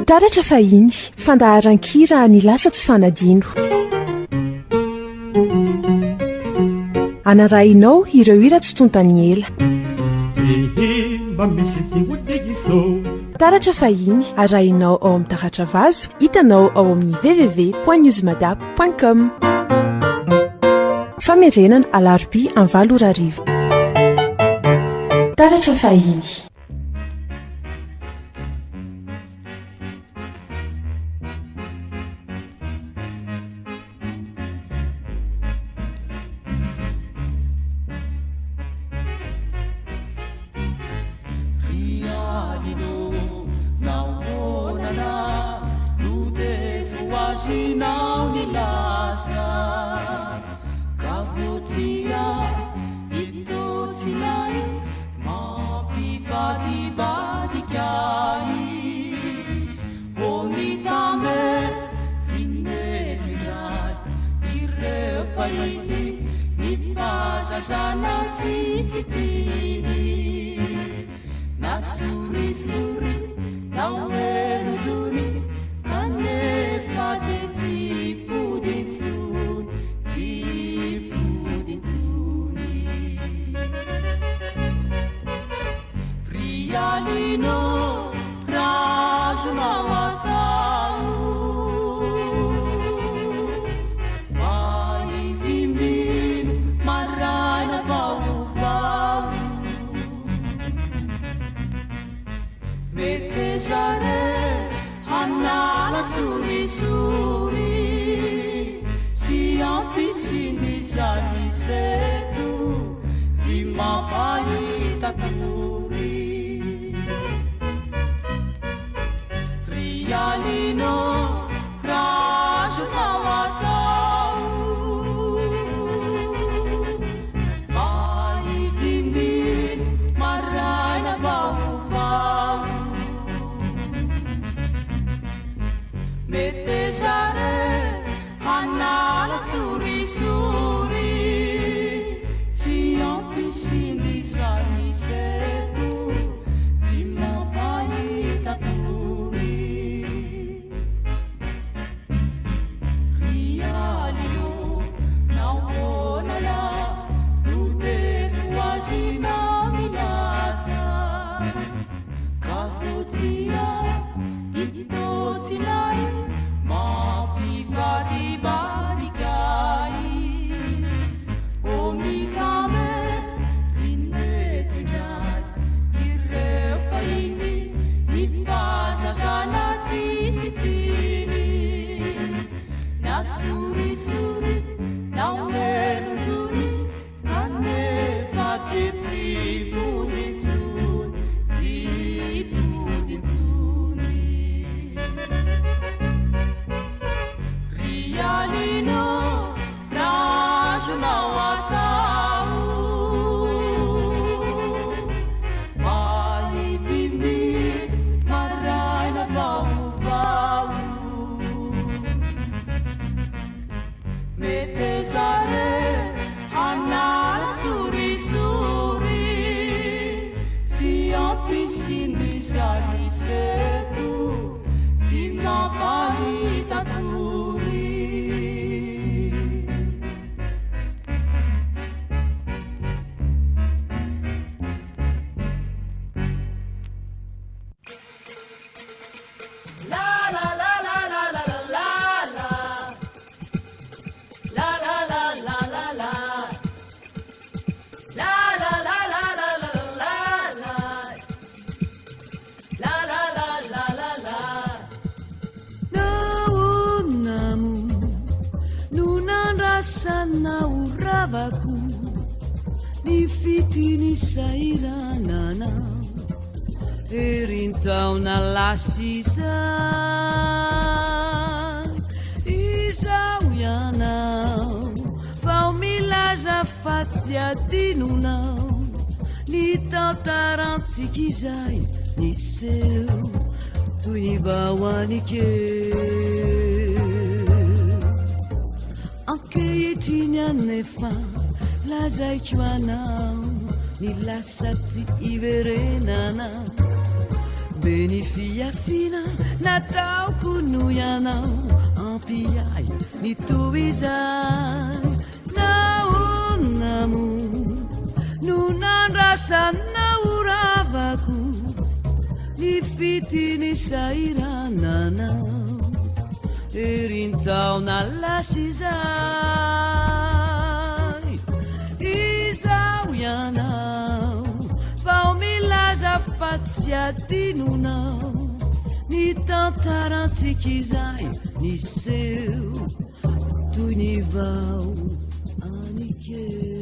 taratra fahiny fandaharan-kira ny lasa tsy fanadino anarahinao ireo hira tsy tontany ela taratra fahiny arahinao ao amin'ny taratra vazo hitanao ao amin'ny www.newsmadap.com famerenana alarobia amin'ny 7 taratra fahiny. Sikizai ni seu tu ni bawanike anke yetinya nefa la zaichwana ni lasatsi iverenana Beny fiafina nataoko no ianao ampiay nitoizay naonamo no nandrasanao ravako ny fitiny sairananao erintaona lasizay izao ianao fao milaza fa tsy adinonao ny tantarantsika izay niseho toy ny vao anikeo.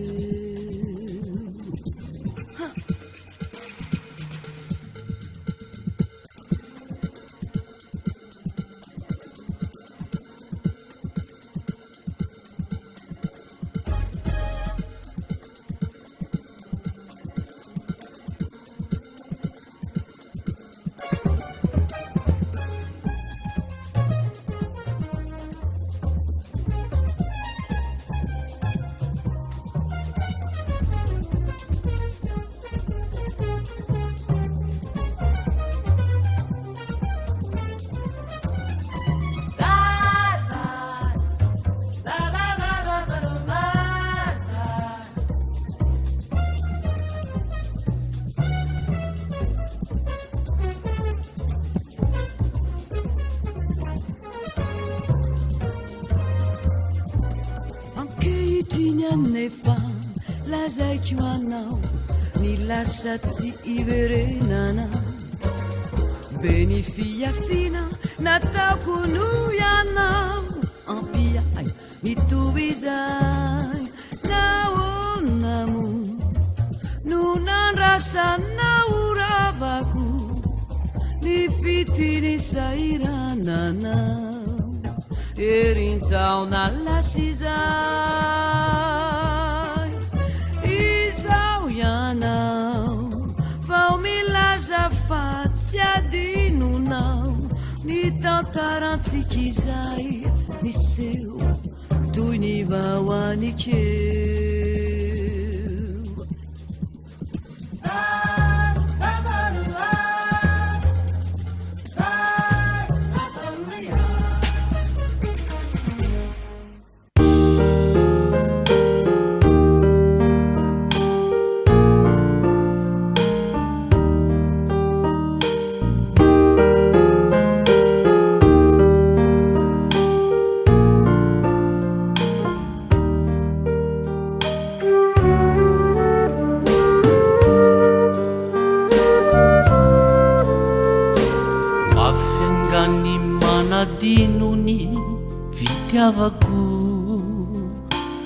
Nefa lazaiko anao ny lasa tsy iverenana beny fiafina nataoko no ianao ampiay nitoizay naonamo no nandrasanao ravako ny fitiny sairananao erintaona lasizay izao ianao vao milaza fa tsy adinonao ny tantarantsika izay niseho toy ny vao anikeo.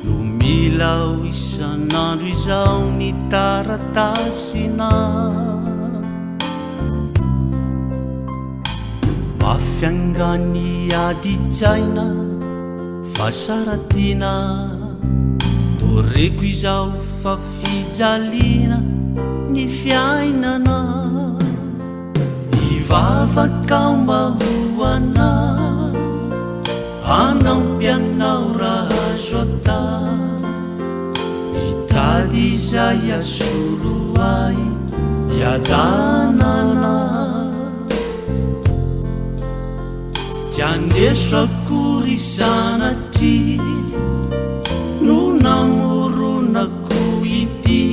No milao isan'andro izao ny taratasina mafiangany adi-tsaina fa saratina toreko izao fa fijaliana ny fiainana ivavakao mahoana anampianao raha azo atao hitady izay asolo ay hiadanana tsy andeso akory sanatry no namoronako ity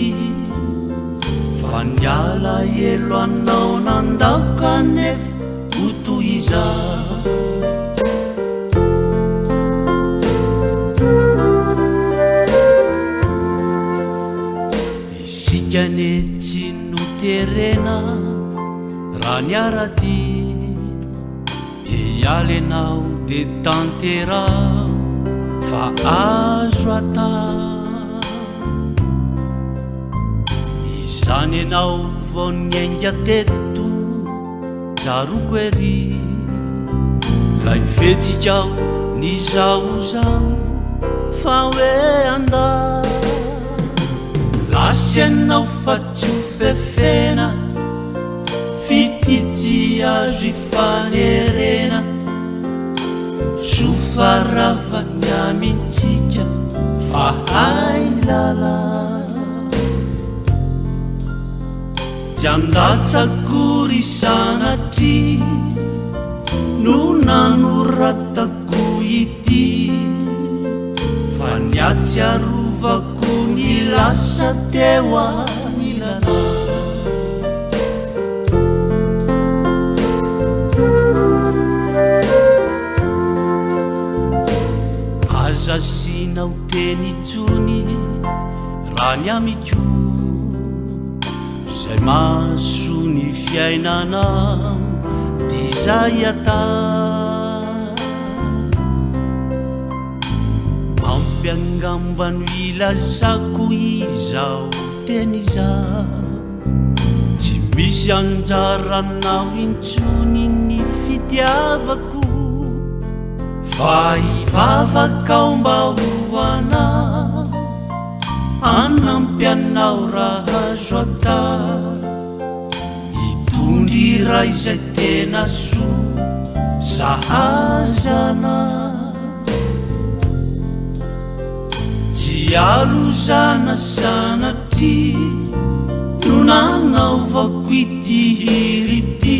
fa niala elo anao nandaoka nefa ho toy izao kane tsy noterena raha niarady de ialenao de tantera fa azo ata izany anao vao niainga teto jaroko ery lay fetsikao ny zaozao fa hoe anda asianao fa tsy ho fefena fity tsy azo ifanerena sofaravany amintsika fa hay lala tsy andatsakory sanatry no nanoratako ity fa niatsiarovako ny lasa teo anilana aza sinao teny tsony raha ny amiko zay maso ny fiainanao dizay ata ampiangambano ilazako izao teny izao tsy misy anjaranao intsony ny fitiavako fa ivavakao mba hoanao anampianao raha azo ata hitondry raha izay tena soa sahazana tsy alozana sanatry no nanaovako ity hirity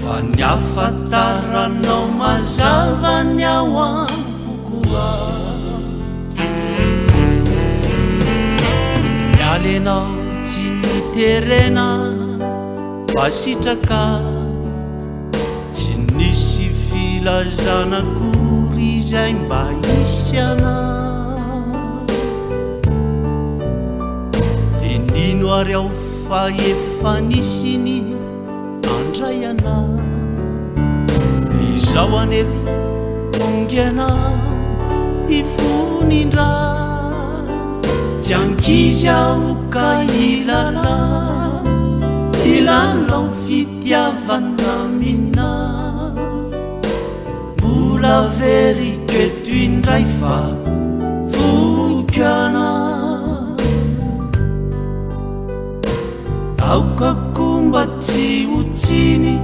fa niafataranao mazava ny ao amkokoa mialenao tsy niterena fa sitraka tsy nisy filazanakory izay mba isyana tenino ary ao fa efa nisiny andrayana izao anefa ongiana ifonindra tsy ankizy aho ka ilalao fitiavana mina mbola very keto indray fa vokiana taokako mba tsy hotsiny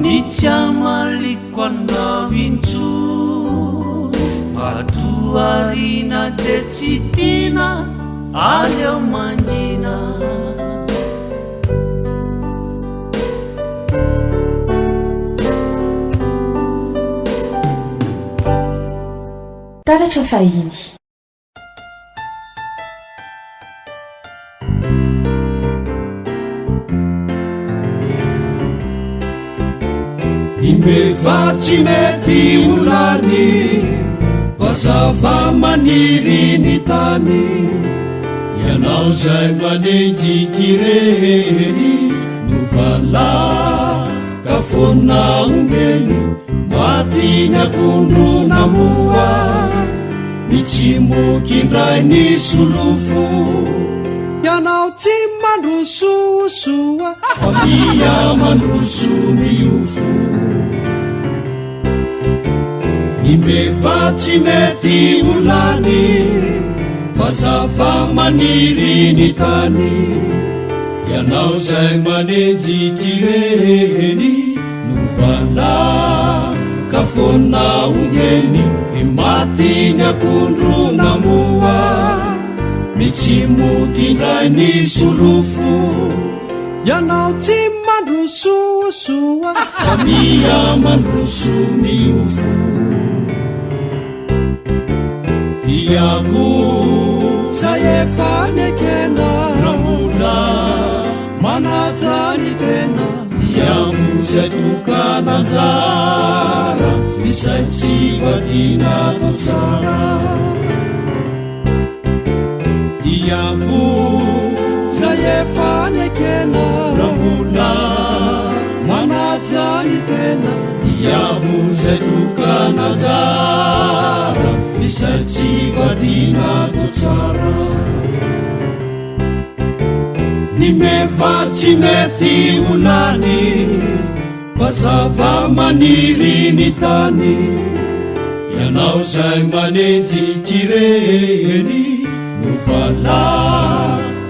ny tsy amaliko anao intsony matoarina de tsy tina aleo manina taratra fahiny imbevatsy mety olany fa zava-maniry ny tany ianao zay manenjikireny no vala ka fona ombeny matiny akondro namoa mitsimokyndray ny solofo ianao tsy mandrososoa famia mandroso miofo imbevatsy mety olany fa zava-maniry ny tany ianao zay manenjikireny no vala ka fona ombeny matiny akondro namoa mitsimokyndray ny solofo ianao tsy mandrososoa famia mandroso miofo iavo zay efa nekena ramola manajany tena iavo zay tokananjara misay tsy vadina to tsara iavo zay efa nekena ramola manajany tena iavo zay tokananjara misay tsy vadina to tsara ny mevatsy mety olany fa zava-maniry ny tany ianao zay manenjikireny no vala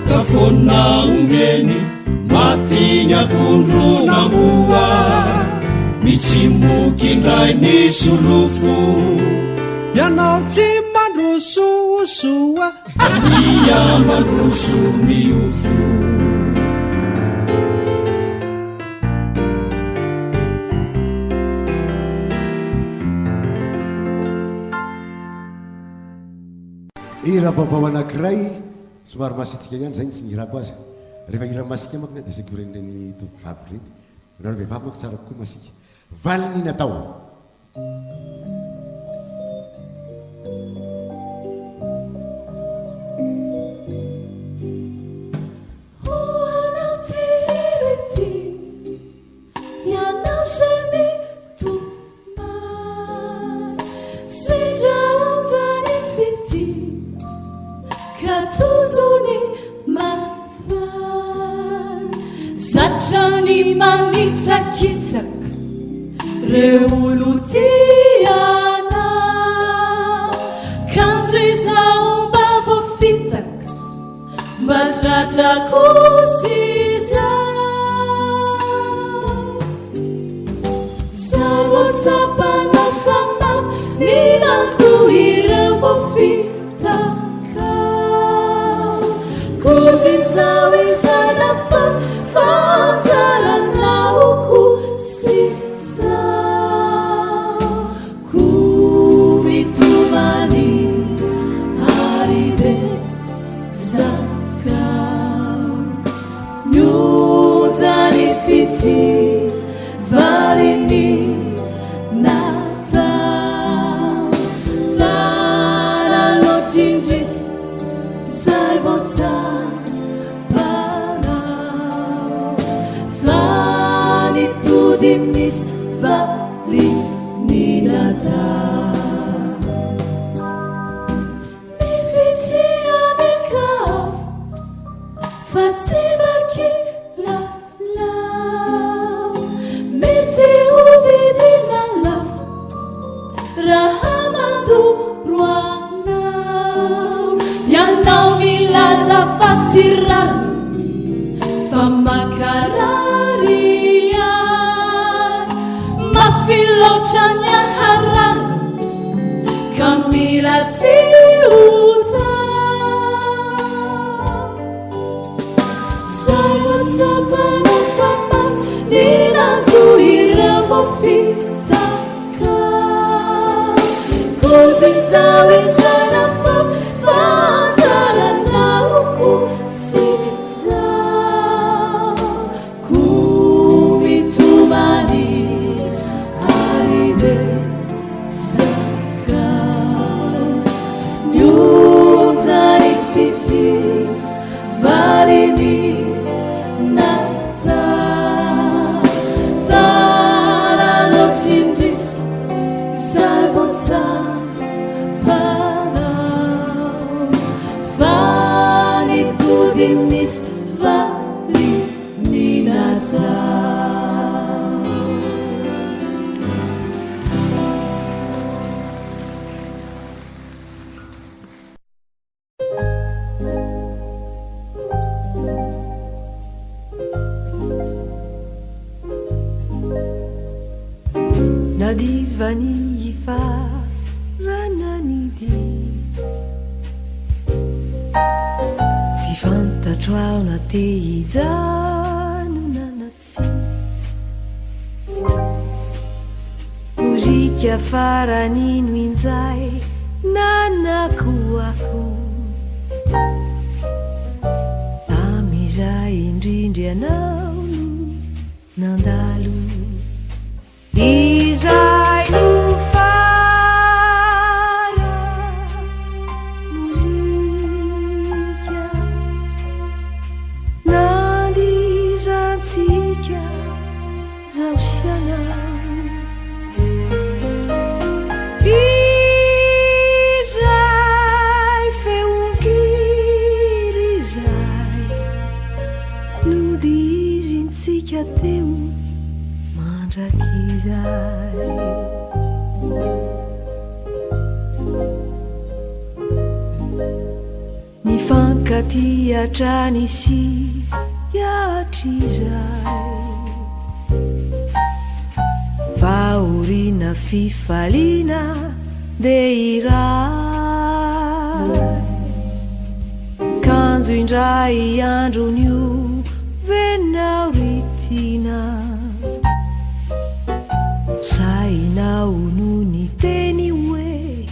ka fona ombeny matiny akondro namoa mitsimokyndray ny solofo ianao tsy mandrososoa famia mandroso miofo hira vaovao anankiray somary masitsika ihany zay ny tsy nhirako azy rehefa hira masika makony dia saiko renireny tovavy reny rano vehivavy mako tsara kokoa masika valiny natao Zaczani mamitsakitsak reulutiana kanzo izaomba voafitak mbatratrakoziza zavotsapana famaf ninanzo ira voafitaka kozinzao izana faf fanzaranauku sisa kumitumani aride zakau nyudzani fiti valini nata lara lojinjis saivotsa Dimis vali ninata mi fitiane kaf fatima ki la la meti uvidi na laf rahamandu ruana yanau milaza fatirar famakarari Filochania haram Kamila tiuta Saivotapana fama Ninanzu iravofitaka Kuzinzawi sana fam Fanzarana uku sisa Kumitumani valini nata tara lochinjis savotsa pana fani tudimis valini nata Nadivani yifa rananidi Tsy fantatrao na te hijanona tsy Muzika farany no injay nanako ako Tamizay indrindry anao no nandalo Izay no fara muzika Nandizantsika zao siana Izay feonkiry izay Nodizintsika teo Ny fankatiatrany sy iatrizay Faorina fifalina de iray Kanjo indray andron'io venao ritina Sainao no ny teny hoe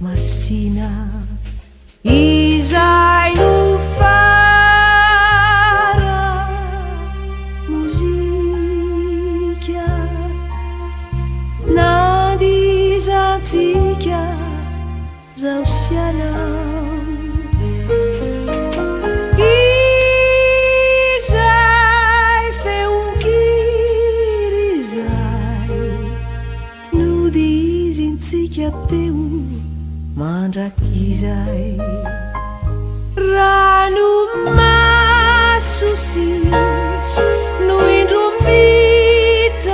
masina zao siana izay feonkiry zay nodizintsika teo mandrakizay rano masosis no indro mitanis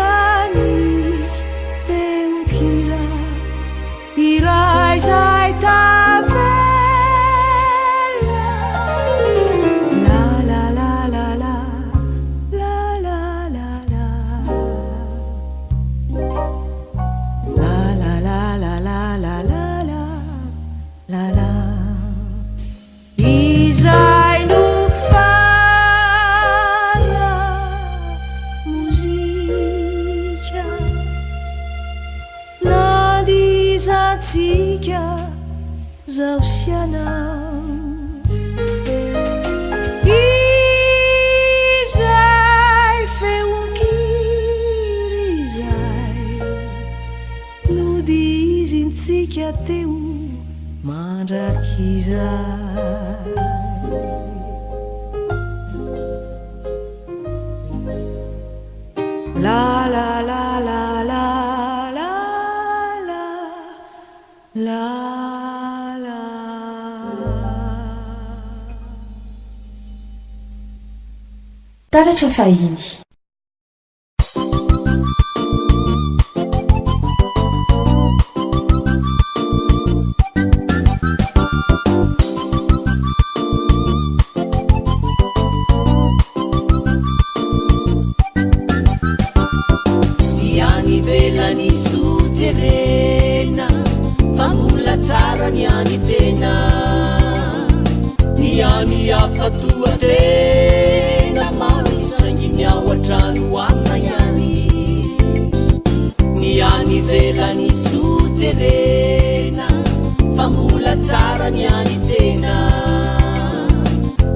feonkira iray zay tavela la la la la la la la la la la la la la la la la la la izay no fana mozika nandizatsika zao siana izay feonkiry zay nodizintsika teo mandrakizay la la la la la la la la la taratra fahiny fatuatena maisanginy awatrano afayani niani velani suterena famula tsara niani tena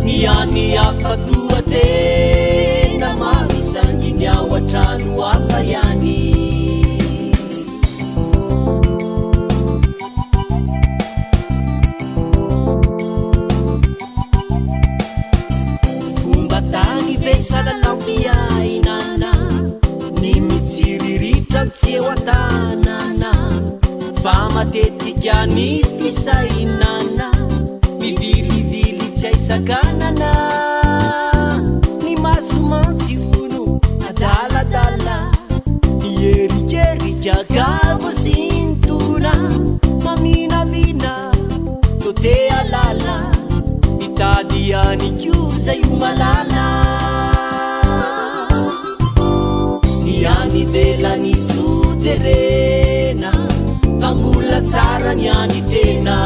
niani afatuatena maisanginy awatrano afayani salalapiainana ni mitsiriritra mtsewatanana fa matetika ny fisainana mivilivily tsy aisakanana ny masomantsy olo adaladala ierikerika gavo sintona maminavina tote alala itadiani chiusa iumalala niani velani suzerena fambulla tsara niani tena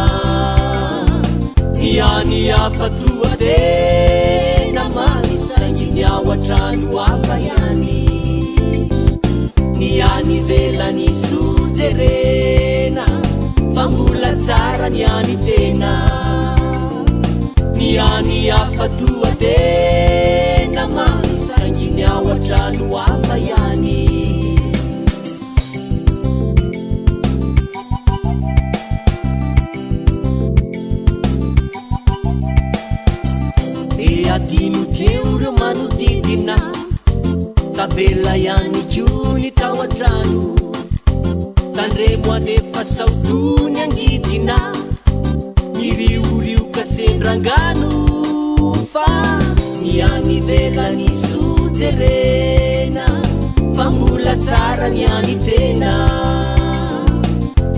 niani afatua tena manisanginy awatrano afayani niani velani suzerena fambulla tsara niani tena niani afatua tena manisanginy awatrano afayani e adino teuro manodidina tabela yani juni tawatrano tandremo anefa sautony angidina iriuriu kasendrangano fa niani velani suzerena famula tsara niani tena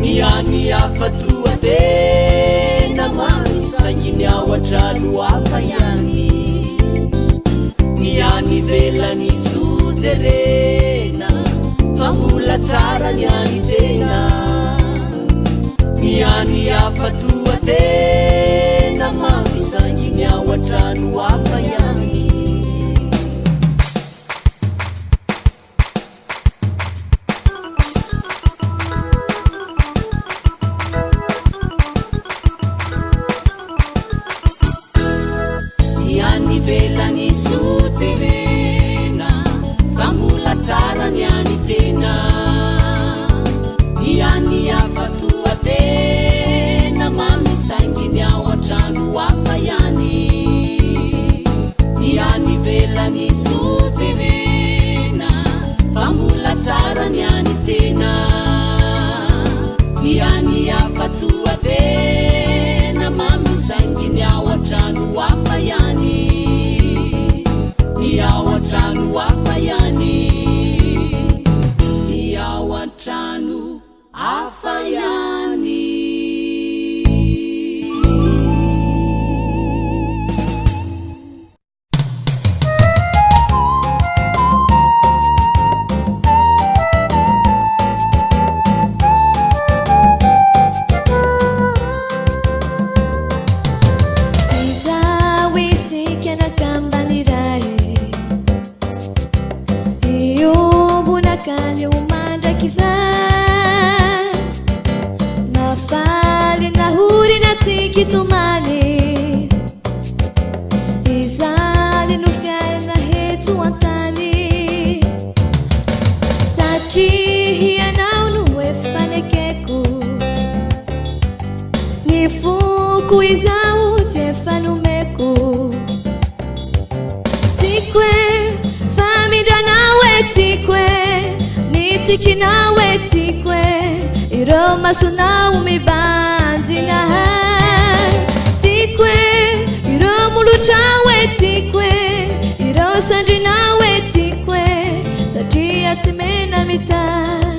niani afatua tena manisanginy awatrano afayani niani velani suzerena famula tsara niani tena niani afatua tena manisanginy awatrano afayani niani velani suzerena famula tsara niani tena niani afatua tena foko izao de fanomeko tiako e famindranao e tiako e nitikinao e tiako e ireo masonao mibandina tiako e ireo molotrao e tiako e ireo sandrinao e tiako e satria tsy mena mitany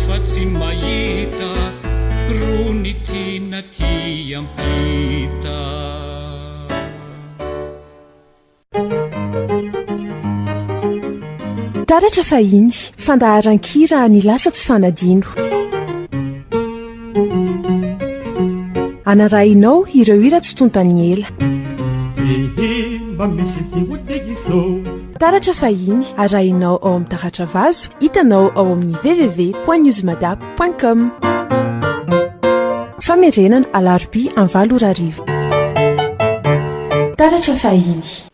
nefa tsy mahita rony tena ty ampita taratra fahiny fandaharan-kira ny lasa tsy fanadino anarahinao ireo hira tsy tontany ela taratra fahiny arahinao ao amin'ny taratra vazo hitanao ao amin'ny www.newsmadap.com famerenana alarobia amin'ny 7 taratra fahiny